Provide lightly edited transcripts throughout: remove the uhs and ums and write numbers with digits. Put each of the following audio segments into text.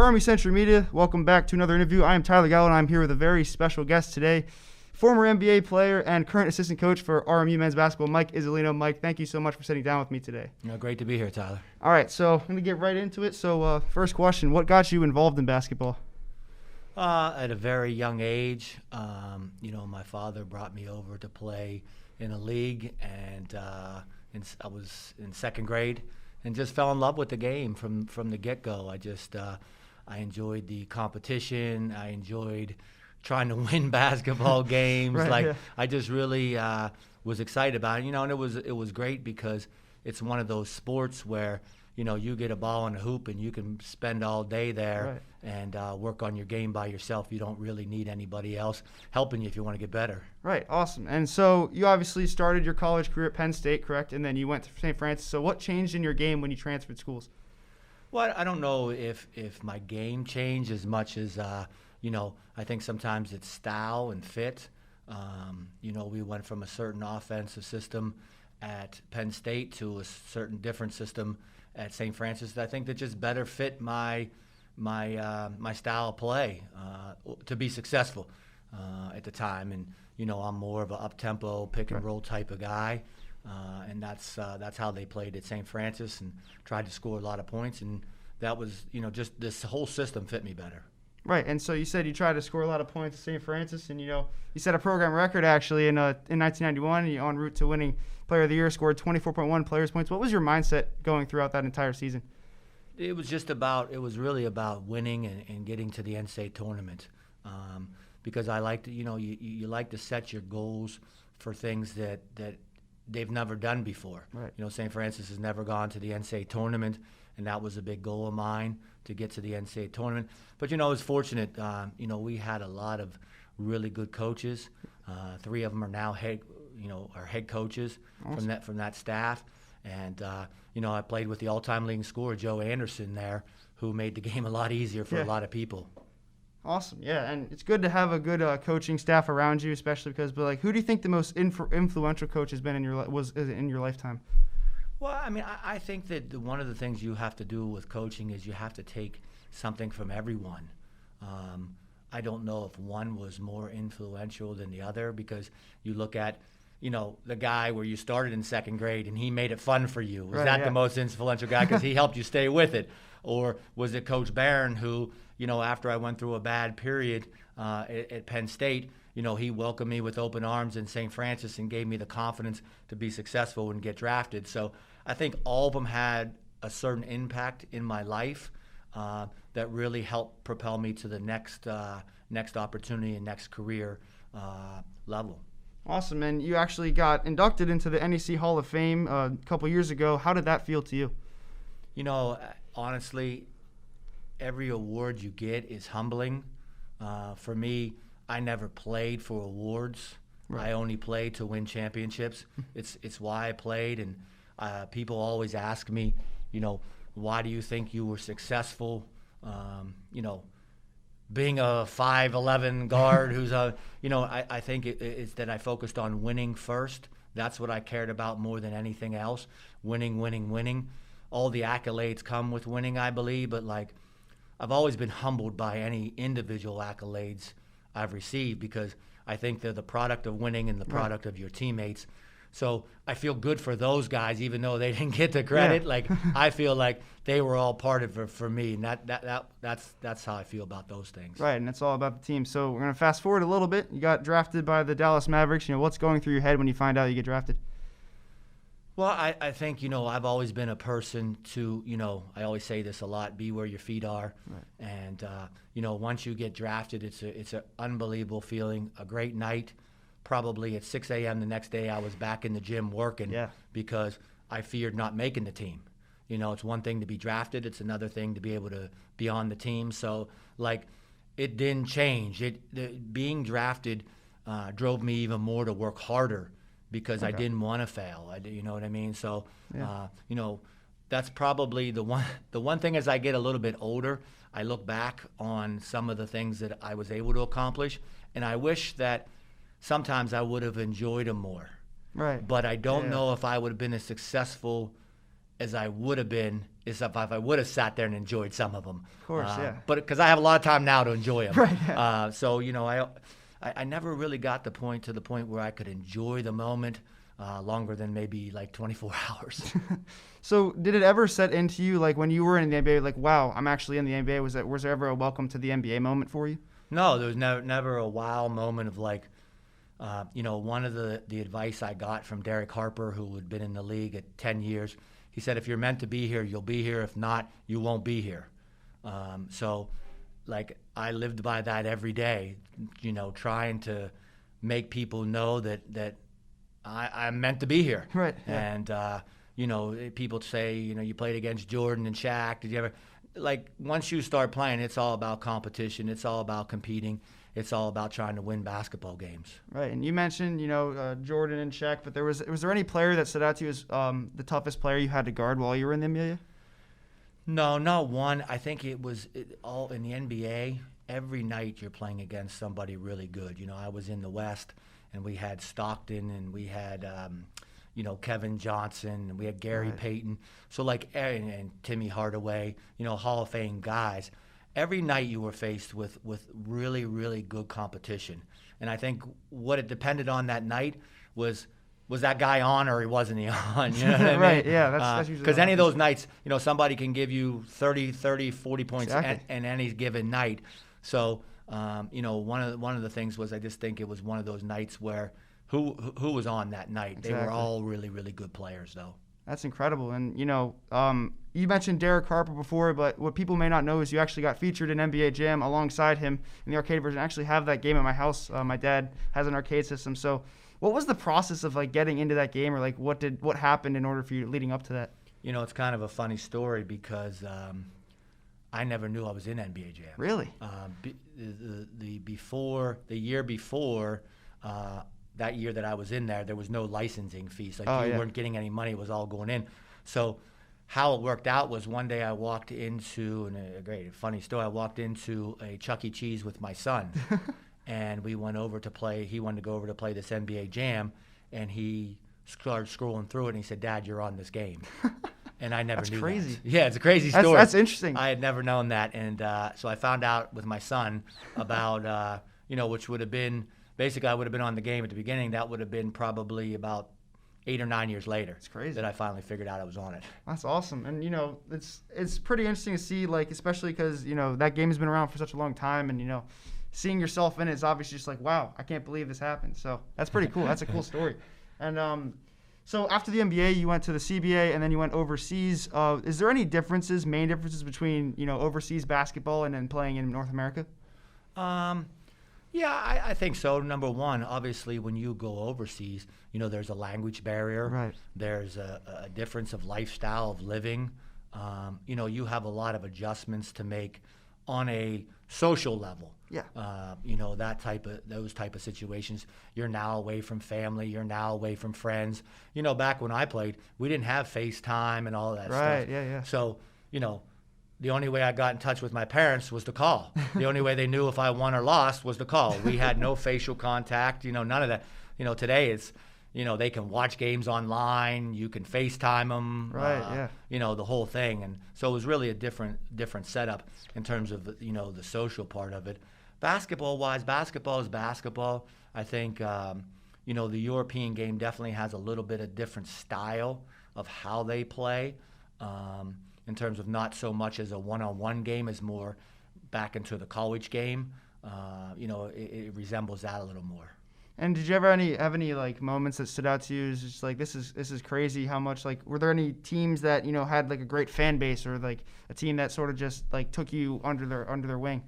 For Army Century Media, welcome back to another interview. I am Tyler Gallo, and I'm here with a very special guest today, former NBA player and current assistant coach for RMU men's basketball, Mike Iuzzolino. Mike, thank you so much for sitting down with me today. Great to be here, Tyler. All right, so I'm going to get right into it. So first question, what got you involved in basketball? At a very young age, my father brought me over to play in a league, and I was in second grade and just fell in love with the game from the get-go. I enjoyed the competition. I enjoyed trying to win basketball games. I just really was excited about it, and it was great because it's one of those sports where, you get a ball in a hoop and you can spend all day there and work on your game by yourself. You don't really need anybody else helping you if you want to get better. Right, awesome. And so you obviously started your college career at Penn State, correct? And then you went to St. Francis. So what changed in your game when you transferred schools? Well, I don't know if my game changed as much as, I think sometimes it's style and fit. We went from a certain offensive system at Penn State to a certain different system at St. Francis. I think that just better fit my style of play to be successful at the time. And, I'm more of an up-tempo, pick-and-roll type of guy. And that's how they played at St. Francis and tried to score a lot of points. And that was, just this whole system fit me better. Right, and so you said you tried to score a lot of points at St. Francis, and, you set a program record, actually, in 1991, and you're en route to winning Player of the Year, scored 24.1 players' points. What was your mindset going throughout that entire season? It was really about winning and getting to the NCAA tournament, because I like to, you like to set your goals for things that they've never done before. Right. St. Francis has never gone to the NCAA tournament, and that was a big goal of mine to get to the NCAA tournament. But, I was fortunate. We had a lot of really good coaches. 3 of them are now head coaches. Awesome. from that staff. And, I played with the all-time leading scorer, Joe Anderson, there, who made the game a lot easier for a lot of people. Awesome, yeah, and it's good to have a good coaching staff around you, especially because, who do you think the most influential coach has been in your lifetime? Well, I think that one of the things you have to do with coaching is you have to take something from everyone. I don't know if one was more influential than the other, because you look at, the guy where you started in second grade and he made it fun for you. Was that the most influential guy because he helped you stay with it? Or was it Coach Barron who, after I went through a bad period at Penn State, he welcomed me with open arms in St. Francis and gave me the confidence to be successful and get drafted. So I think all of them had a certain impact in my life that really helped propel me to the next opportunity and next career level. Awesome, and you actually got inducted into the NEC Hall of Fame a couple years ago. How did that feel to you? Honestly, every award you get is humbling. For me, I never played for awards. Right. I only played to win championships. It's why I played, and people always ask me, why do you think you were successful? Being a 5'11" guard who's I think it's that I focused on winning first. That's what I cared about more than anything else. Winning. All the accolades come with winning, I believe, but I've always been humbled by any individual accolades I've received, because I think they're the product of winning and the product of your teammates. So I feel good for those guys, even though they didn't get the credit. Yeah. I feel like they were all part of it for me, and that's how I feel about those things. Right, and it's all about the team. So we're gonna fast forward a little bit. You got drafted by the Dallas Mavericks. What's going through your head when you find out you get drafted? Well, I think I've always been a person to I always say this a lot: be where your feet are. Right. And once you get drafted, it's an unbelievable feeling, a great night. Probably at 6 a.m. the next day, I was back in the gym working because I feared not making the team. It's one thing to be drafted. It's another thing to be able to be on the team. So, it didn't change. Being drafted drove me even more to work harder because I didn't want to fail. You know what I mean? So, that's probably the one thing as I get a little bit older, I look back on some of the things that I was able to accomplish, and I wish that sometimes I would have enjoyed them more. Right. But I don't know if I would have been as successful as I would have been if I would have sat there and enjoyed some of them. Of course, yeah. But because I have a lot of time now to enjoy them. Right. Yeah. So, I never really got to the point where I could enjoy the moment longer than maybe like 24 hours. So did it ever set into you, like when you were in the NBA, like, wow, I'm actually in the NBA? Was there ever a welcome to the NBA moment for you? No, there was never a wow moment of like, one of the advice I got from Derek Harper, who had been in the league at 10 years, he said, if you're meant to be here, you'll be here. If not, you won't be here. So like I lived by that every day, trying to make people know that I'm meant to be here. Right. Yeah. And, people say, you played against Jordan and Shaq. Did you ever? Like, once you start playing, it's all about competition. It's all about competing. It's all about trying to win basketball games. Right. And you mentioned, Jordan and Shaq, but was there any player that stood out to you as the toughest player you had to guard while you were in the NBA? No, not one. I think it was all in the NBA. Every night you're playing against somebody really good. I was in the West, and we had Stockton, and we had Kevin Johnson, and we had Gary Right. Payton. So and Timmy Hardaway, Hall of Fame guys. Every night you were faced with really, really good competition. And I think what it depended on that night was that guy on or wasn't he on? You know what I mean? Right, yeah, that's usually because what any of happens. those nights, somebody can give you 30, 40 points Exactly. in any given night. So, one of the things was I just think it was one of those nights where who was on that night? They were Exactly. all really, really good players, though. That's incredible. And, you mentioned Derek Harper before, but what people may not know is you actually got featured in NBA Jam alongside him in the arcade version. I actually have that game at my house. My dad has an arcade system. So what was the process of, like, getting into that game, or, like, what happened in order for you leading up to that? It's kind of a funny story because I never knew I was in NBA Jam. Really? The year before, that year that I was in there was no licensing fees. Like you weren't getting any money; it was all going in. So how it worked out was one day I walked into, and a great funny story. I walked into a Chuck E. Cheese with my son, and we went over to play. He wanted to go over to play this NBA Jam, and he started scrolling through it, and he said, "Dad, you're on this game." And I never That's knew crazy. that. Yeah, it's a crazy story. That's interesting. I had never known that, and so I found out with my son about, which would have been, basically I would have been on the game at the beginning. That would have been probably about 8 or 9 years later. It's crazy. That I finally figured out I was on it. That's awesome. And, it's pretty interesting to see, like, especially because, that game has been around for such a long time, and, seeing yourself in it is obviously just like, wow, I can't believe this happened. So that's pretty cool. That's a cool story. And so after the NBA, you went to the CBA, and then you went overseas. Is there any main differences between, overseas basketball and then playing in North America? Yeah, I think so. Number one, obviously, when you go overseas, there's a language barrier. Right. There's a difference of lifestyle, of living. You have a lot of adjustments to make on a social level. Yeah. Those type of situations. You're now away from family. You're now away from friends. Back when I played, we didn't have FaceTime and all that stuff. Right, yeah. So, the only way I got in touch with my parents was to call. The only way they knew if I won or lost was to call. We had no facial contact, none of that. Today it's, they can watch games online. You can FaceTime them. Right, yeah. The whole thing. And so it was really a different setup in terms of, the social part of it. Basketball-wise, basketball is basketball. I think, the European game definitely has a little bit of different style of how they play. In terms of not so much as a one-on-one game, as more back into the college game. It resembles that a little more. And did you ever have any like moments that stood out to you? It's just like this is crazy how much, like, were there any teams that had like a great fan base, or like a team that sort of just like took you under their wing?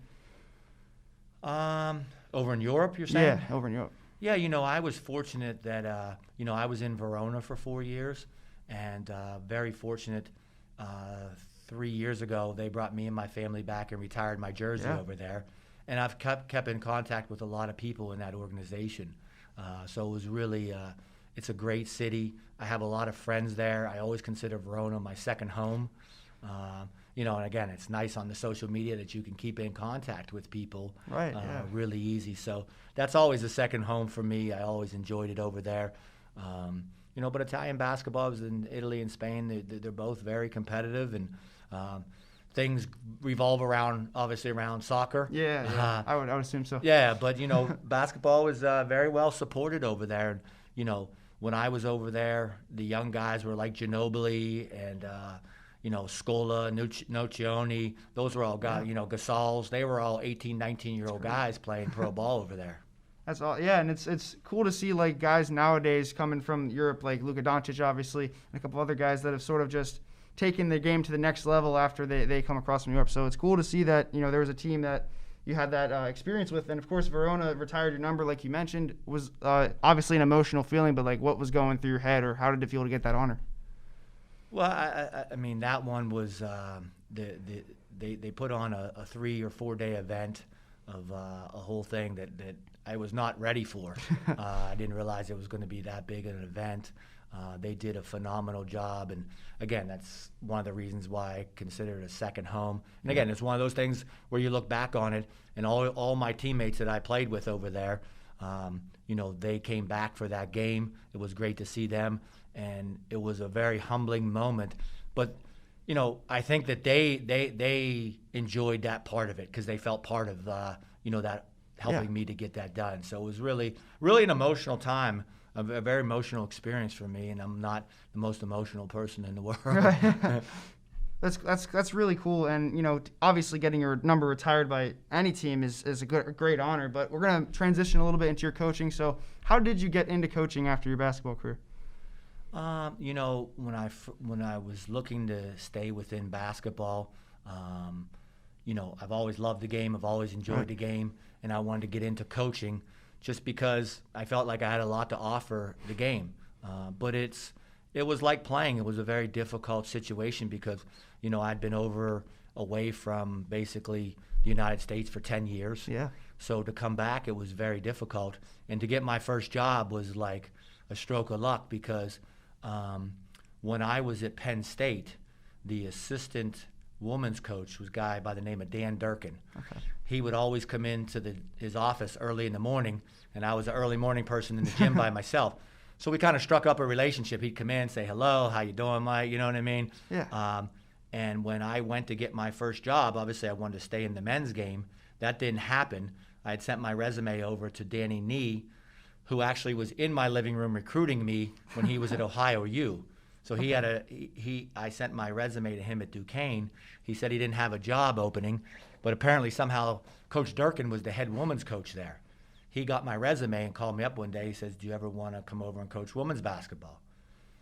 Over in Europe, you're saying? Yeah, over in Europe. Yeah, I was fortunate that I was in Verona for 4 years, and very fortunate. 3 years ago, they brought me and my family back and retired my jersey over there. And I've kept in contact with a lot of people in that organization. So it was really, it's a great city. I have a lot of friends there. I always consider Verona my second home. And again, it's nice on the social media that you can keep in contact with people. Right, yeah. Really easy. So that's always a second home for me. I always enjoyed it over there. But Italian basketball is in Italy and Spain. They're both very competitive, and things revolve obviously around soccer. Yeah. I would assume so. Yeah, but basketball was very well supported over there. And when I was over there, the young guys were like Ginobili and Scola, Nocioni. Those were all guys. Gasols. They were all 18, 19-year-old guys playing pro ball over there. That's all. Yeah, and it's cool to see like guys nowadays coming from Europe, like Luka Doncic, obviously, and a couple other guys that have sort of just taken their game to the next level after they come across from Europe. So it's cool to see that there was a team that you had that experience with, and of course Verona retired your number, like you mentioned, was obviously an emotional feeling. But like, what was going through your head, or how did it feel to get that honor? Well, I mean, that one was they put on a 3 or 4 day event of a whole thing that I was not ready for. I didn't realize it was going to be that big an event. They did a phenomenal job, and again, that's one of the reasons why I consider it a second home. And again, it's one of those things where you look back on it, and all my teammates that I played with over there, they came back for that game. It was great to see them, and it was a very humbling moment. But I think that they enjoyed that part of it because they felt part of that helping me to get that done. So it was really, really an emotional time. A very emotional experience for me, and I'm not the most emotional person in the world. Right. That's really cool, and obviously getting your number retired by any team is a great honor. But we're gonna transition a little bit into your coaching. So, how did you get into coaching after your basketball career? When I was looking to stay within basketball, I've always loved the game. I've always enjoyed the game, and I wanted to get into coaching. Just because I felt like I had a lot to offer the game. But it was like playing. It was a very difficult situation because, I'd been away from basically the United States for 10 years. Yeah. So to come back, it was very difficult. And to get my first job was like a stroke of luck because when I was at Penn State, the assistant women's coach was a guy by the name of Dan Durkin. Okay. He would always come into his office early in the morning, and I was an early morning person in the gym by myself. So we kind of struck up a relationship. He'd come in, say, hello, how you doing, Mike? You know what I mean? Yeah. And when I went to get my first job, obviously I wanted to stay in the men's game. That didn't happen. I had sent my resume over to Danny Nee, who actually was in my living room recruiting me when he was at Ohio U. So I sent my resume to him at Duquesne. He said he didn't have a job opening, but apparently somehow Coach Durkin was the head women's coach there. He got my resume and called me up one day. He says, do you ever want to come over and coach women's basketball?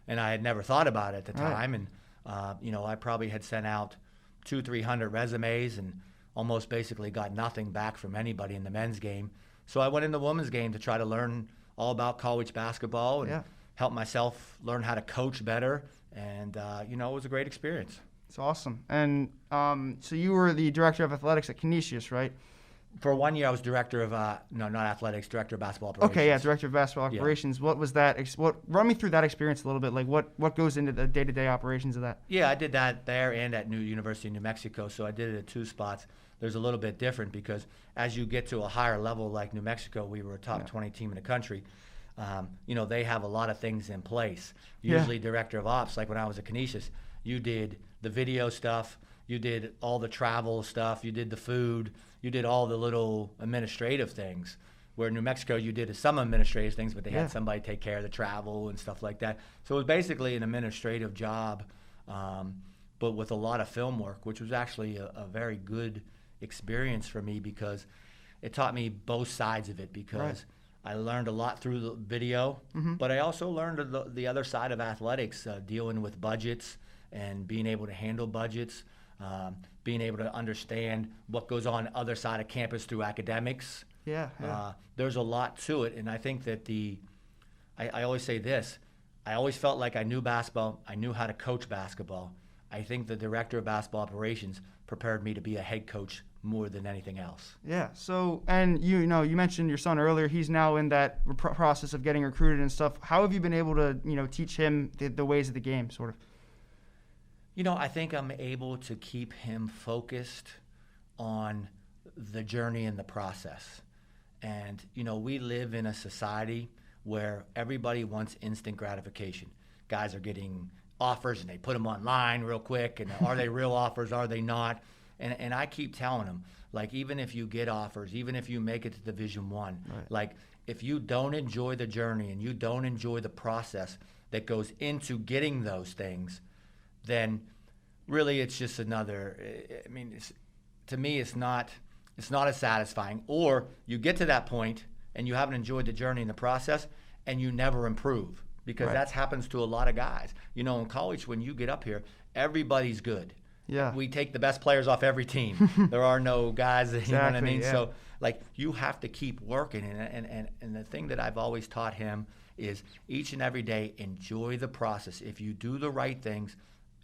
And I had never thought about it at the time. And, I probably had sent out 200-300 resumes and almost basically got nothing back from anybody in the men's game. So I went in the women's game to try to learn all about college basketball and help myself learn how to coach better. And, it was a great experience. It's awesome. And so you were the director of athletics at Canisius, right? For 1 year, I was director of, not athletics, director of basketball operations. Okay, yeah, director of basketball operations. Yeah. What was that? Run me through that experience a little bit. Like, what goes into the day-to-day operations of that? Yeah, I did that there and at University of New Mexico, so I did it at 2 spots. There's a little bit different because as you get to a higher level like New Mexico, we were a top 20 team in the country. They have a lot of things in place. Usually director of ops, like when I was at Canisius, you did the video stuff, you did all the travel stuff, you did the food, you did all the little administrative things. Where in New Mexico, you did some administrative things, but they had somebody take care of the travel and stuff like that. So it was basically an administrative job, but with a lot of film work, which was actually a very good experience for me because it taught me both sides of it because I learned a lot through the video, but I also learned the other side of athletics, dealing with budgets and being able to handle budgets, being able to understand what goes on the other side of campus through academics. There's a lot to it, and I think that I always say this, I always felt like I knew basketball, I knew how to coach basketball. I think the director of basketball operations prepared me to be a head coach more than anything else. Yeah. So, and you mentioned your son earlier. He's now in that process of getting recruited and stuff. How have you been able to, teach him the ways of the game, sort of? I think I'm able to keep him focused on the journey and the process. And, we live in a society where everybody wants instant gratification. Guys are getting offers and they put them online real quick, and are they real offers, are they not? And I keep telling them, like, even if you get offers, even if you make it to Division I, like, if you don't enjoy the journey and you don't enjoy the process that goes into getting those things, then really it's just another, I mean, to me, it's not as satisfying. Or you get to that point and you haven't enjoyed the journey and the process, and you never improve, because that happens to a lot of guys. You know, in college, when you get up here, everybody's good. Yeah. We take the best players off every team. There are no guys that, you know what I mean? Yeah. So, like, you have to keep working. And the thing that I've always taught him is each and every day, enjoy the process. If you do the right things,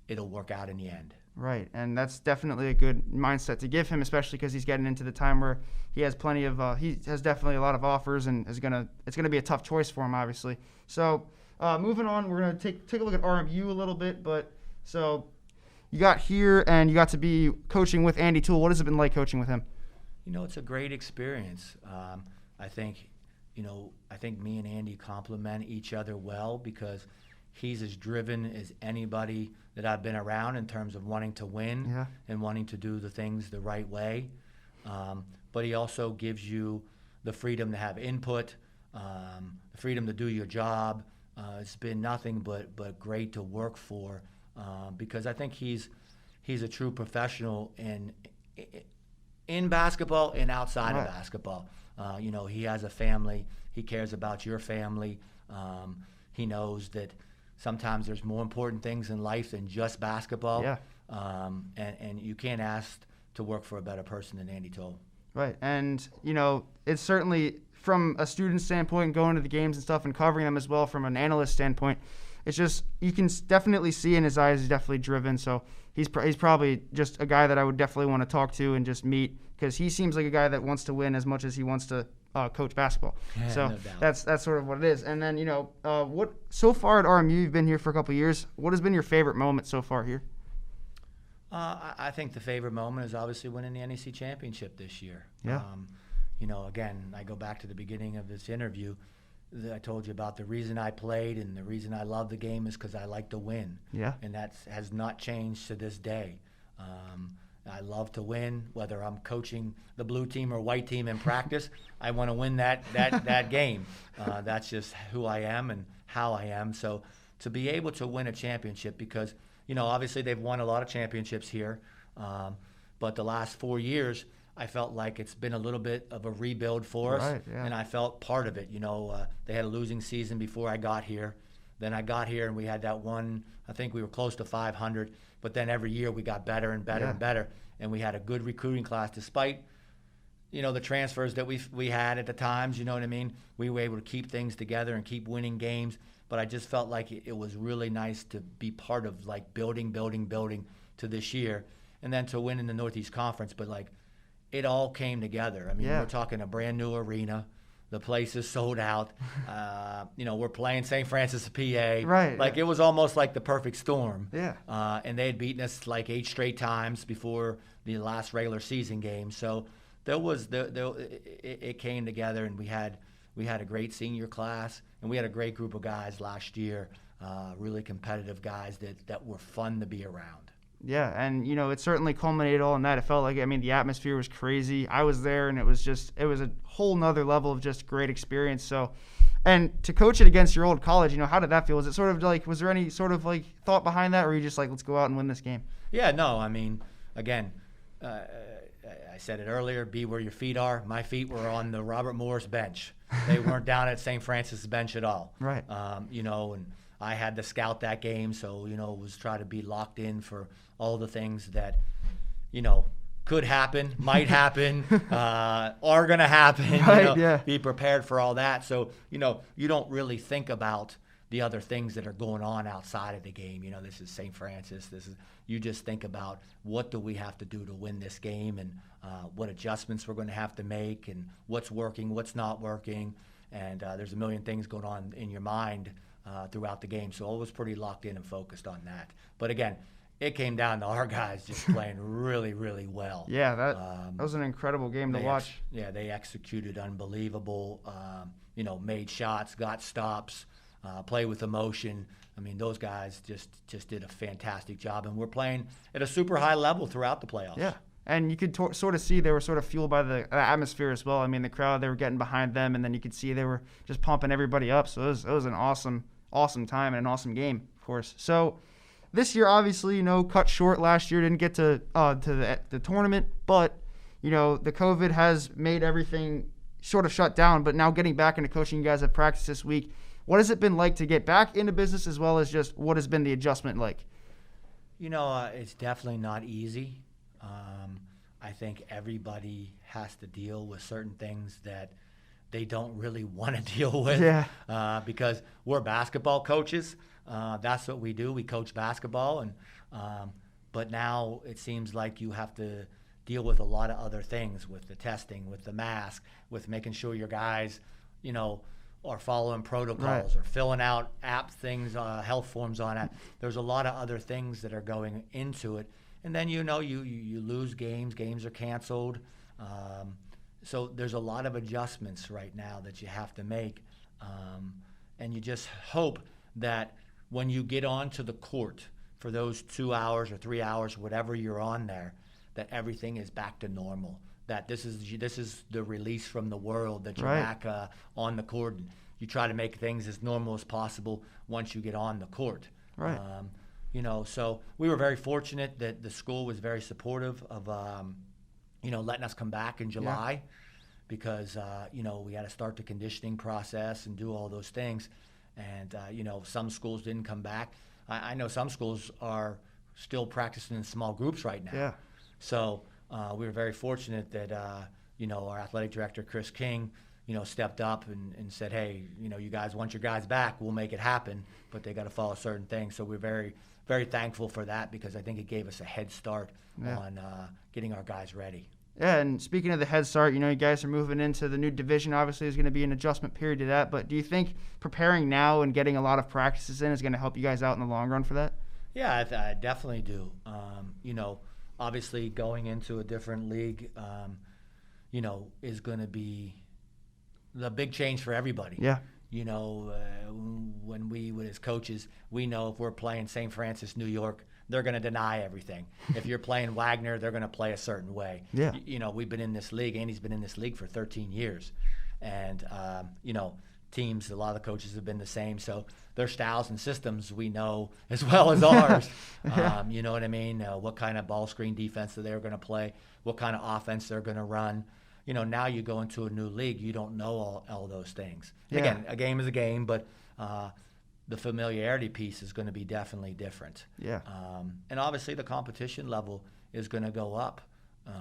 it'll work out in the end. Right, and that's definitely a good mindset to give him, especially because he's getting into the time where he has plenty of he has definitely a lot of offers, and it's gonna be a tough choice for him, obviously. So moving on, we're gonna take a look at RMU a little bit. But so you got here and you got to be coaching with Andy Toole. What has it been like coaching with him? You know, it's a great experience. I think me and Andy complement each other well, because he's as driven as anybody that I've been around in terms of wanting to win and wanting to do the things the right way. But he also gives you the freedom to have input, the freedom to do your job. It's been nothing but great to work for, because I think he's a true professional in basketball and outside of basketball. You know, he has a family. He cares about your family. He knows that sometimes there's more important things in life than just basketball. Yeah. And you can't ask to work for a better person than Andy Toole. Right. And, you know, it's certainly from a student standpoint, going to the games and stuff and covering them as well from an analyst standpoint, it's just, you can definitely see in his eyes he's definitely driven. So he's probably just a guy that I would definitely want to talk to and just meet, because he seems like a guy that wants to win as much as he wants to coach basketball. Yeah, so no doubt. That's sort of what it is. And then, you know, what so far at RMU, you've been here for a couple of years. What has been your favorite moment so far here? I think the favorite moment is obviously winning the NEC championship this year. Yeah. You know, again, I go back to the beginning of this interview. I told you about the reason I played and the reason I love the game is because I like to win. Yeah. And that has not changed to this day. I love to win, whether I'm coaching the blue team or white team in practice. I want to win that game. That's just who I am and how I am. So to be able to win a championship, because, you know, obviously they've won a lot of championships here, but the last 4 years, I felt like it's been a little bit of a rebuild for us, and I felt part of it. You know, they had a losing season before I got here. Then I got here and we had that one, I think we were close to 500, but then every year we got better and better and better, and we had a good recruiting class despite, you know, the transfers that we had at the times, you know what I mean? We were able to keep things together and keep winning games, but I just felt like it was really nice to be part of, like, building to this year, and then to win in the Northeast Conference, but, like, it all came together. I mean, we're talking a brand new arena. The place is sold out. You know, we're playing St. Francis, PA. Right. Like, it was almost like the perfect storm. Yeah. And they had beaten us like 8 straight times before the last regular season game. So it came together, and we had a great senior class, and we had a great group of guys last year, really competitive guys that were fun to be around. Yeah, and, you know, it certainly culminated all in that. It felt like, I mean, the atmosphere was crazy. I was there, and it was a whole nother level of just great experience. So, and to coach it against your old college, you know, how did that feel? Was it sort of like, was there any sort of, like, thought behind that, or were you just like, let's go out and win this game? Yeah, no, I mean, again, I said it earlier, be where your feet are. My feet were on the Robert Morris bench. They weren't down at St. Francis bench at all. Right. You know, and I had to scout that game, so, you know, it was try to be locked in for all the things that, you know, could happen, might happen, are going to happen. Right, you know, be prepared for all that. So, you know, you don't really think about the other things that are going on outside of the game. You know, this is St. Francis. You just think about what do we have to do to win this game, and what adjustments we're going to have to make, and what's working, what's not working. And there's a million things going on in your mind throughout the game. So I was pretty locked in and focused on that. But again, it came down to our guys just playing really, really well. Yeah, that was an incredible game to watch. They executed unbelievable. Made shots, got stops, played with emotion. I mean, those guys just did a fantastic job, and we're playing at a super high level throughout the playoffs. Yeah, and you could sort of see they were sort of fueled by the atmosphere as well. I mean, the crowd, they were getting behind them, and then you could see they were just pumping everybody up. So it was an awesome time and an awesome game, of course. So this year, obviously, cut short last year, didn't get to the tournament, but, the COVID has made everything sort of shut down. But now getting back into coaching, you guys have practiced this week. What has it been like to get back into business, as well as just what has been the adjustment like? It's definitely not easy. I think everybody has to deal with certain things that they don't really want to deal with. Yeah. Because we're basketball coaches. That's what we do. We coach basketball, and but now it seems like you have to deal with a lot of other things, with the testing, with the mask, with making sure your guys, are following protocols, right, or filling out app things, health forms on it. There's a lot of other things that are going into it, and then you lose games are canceled. So there's a lot of adjustments right now that you have to make, and you just hope that when you get onto the court for those 2 hours or 3 hours, whatever you're on there, that everything is back to normal. That this is the release from the world, that you're right, back on the court. And you try to make things as normal as possible once you get on the court. Right. So we were very fortunate that the school was very supportive of, letting us come back in July, because, we had to start the conditioning process and do all those things. And, some schools didn't come back. I know some schools are still practicing in small groups right now. Yeah. So we were very fortunate that, our athletic director, Chris King, stepped up and said, hey, you guys want your guys back, we'll make it happen, but they got to follow certain things. So we're very, very thankful for that, because I think it gave us a head start on getting our guys ready. Yeah, and speaking of the head start, you guys are moving into the new division. Obviously, there's going to be an adjustment period to that. But do you think preparing now and getting a lot of practices in is going to help you guys out in the long run for that? Yeah, I definitely do. Obviously going into a different league, is going to be the big change for everybody. Yeah. When we, as coaches, we know if we're playing St. Francis, New York, they're going to deny everything. If you're playing Wagner, they're going to play a certain way. Yeah. We've been in this league. Andy's been in this league for 13 years. And, teams, a lot of the coaches have been the same. So their styles and systems we know as well as ours. You know what I mean? What kind of ball screen defense that they're going to play, what kind of offense they're going to run. Now you go into a new league, you don't know all those things. Yeah. Again, a game is a game, but the familiarity piece is going to be definitely different. Yeah. And obviously the competition level is going to go up.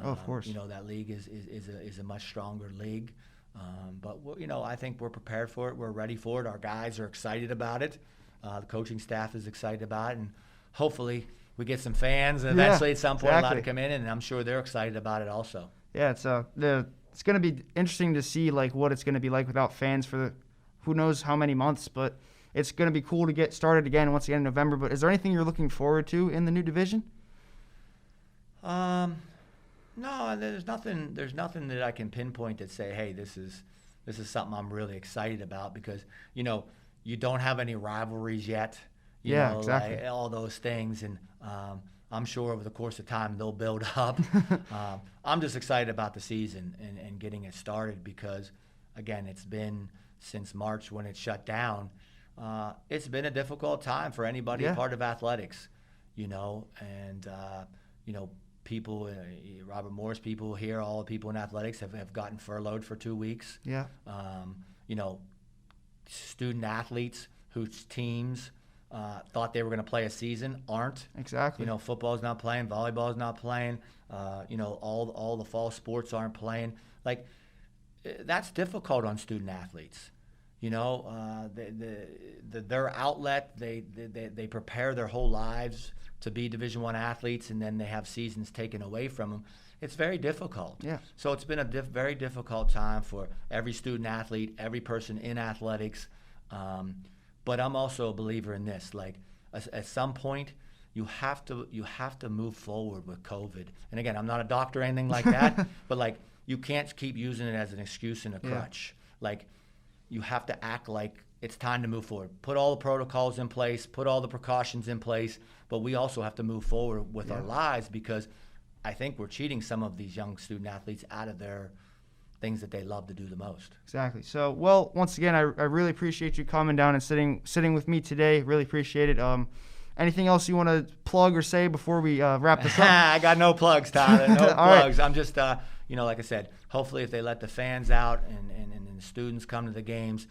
Of course. That league is a much stronger league. But I think we're prepared for it. We're ready for it. Our guys are excited about it. The coaching staff is excited about it, and hopefully we get some fans. And eventually, at some point, allowed to come in, and I'm sure they're excited about it also. Yeah, it's going to be interesting to see what it's going to be like without fans for who knows how many months. But it's going to be cool to get started again once again in November. But is there anything you're looking forward to in the new division? No, there's nothing that I can pinpoint that say, hey, this is something I'm really excited about, because you don't have any rivalries yet. You know, exactly. Like all those things, and I'm sure over the course of time they'll build up. I'm just excited about the season and getting it started, because again, it's been since March when it shut down. It's been a difficult time for anybody a part of athletics, and people, Robert Morris people here, all the people in athletics have gotten furloughed for 2 weeks. Yeah. Student athletes whose teams thought they were going to play a season aren't. Exactly. Football's not playing, volleyball's not playing. All the fall sports aren't playing. That's difficult on student athletes. Their outlet, they prepare their whole lives to be Division I athletes, and then they have seasons taken away from them. It's very difficult. Yeah. So it's been a very difficult time for every student athlete, every person in athletics. But I'm also a believer in this. At some point, you have to move forward with COVID. And again, I'm not a doctor or anything like that, but like you can't keep using it as an excuse and a crutch. Like you have to act like it's time to move forward. Put all the protocols in place, put all the precautions in place, but we also have to move forward with our lives, because I think we're cheating some of these young student athletes out of their things that they love to do the most. Exactly. So, well, once again, I really appreciate you coming down and sitting with me today. Really appreciate it. Anything else you want to plug or say before we wrap this up? I got no plugs, Tyler. No plugs. Right. I'm just, like I said, hopefully if they let the fans out and the students come to the games,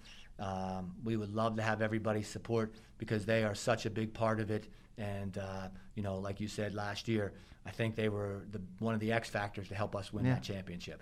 we would love to have everybody's support, because they are such a big part of it. And, like you said last year, I think they were one of the X factors to help us win that championship.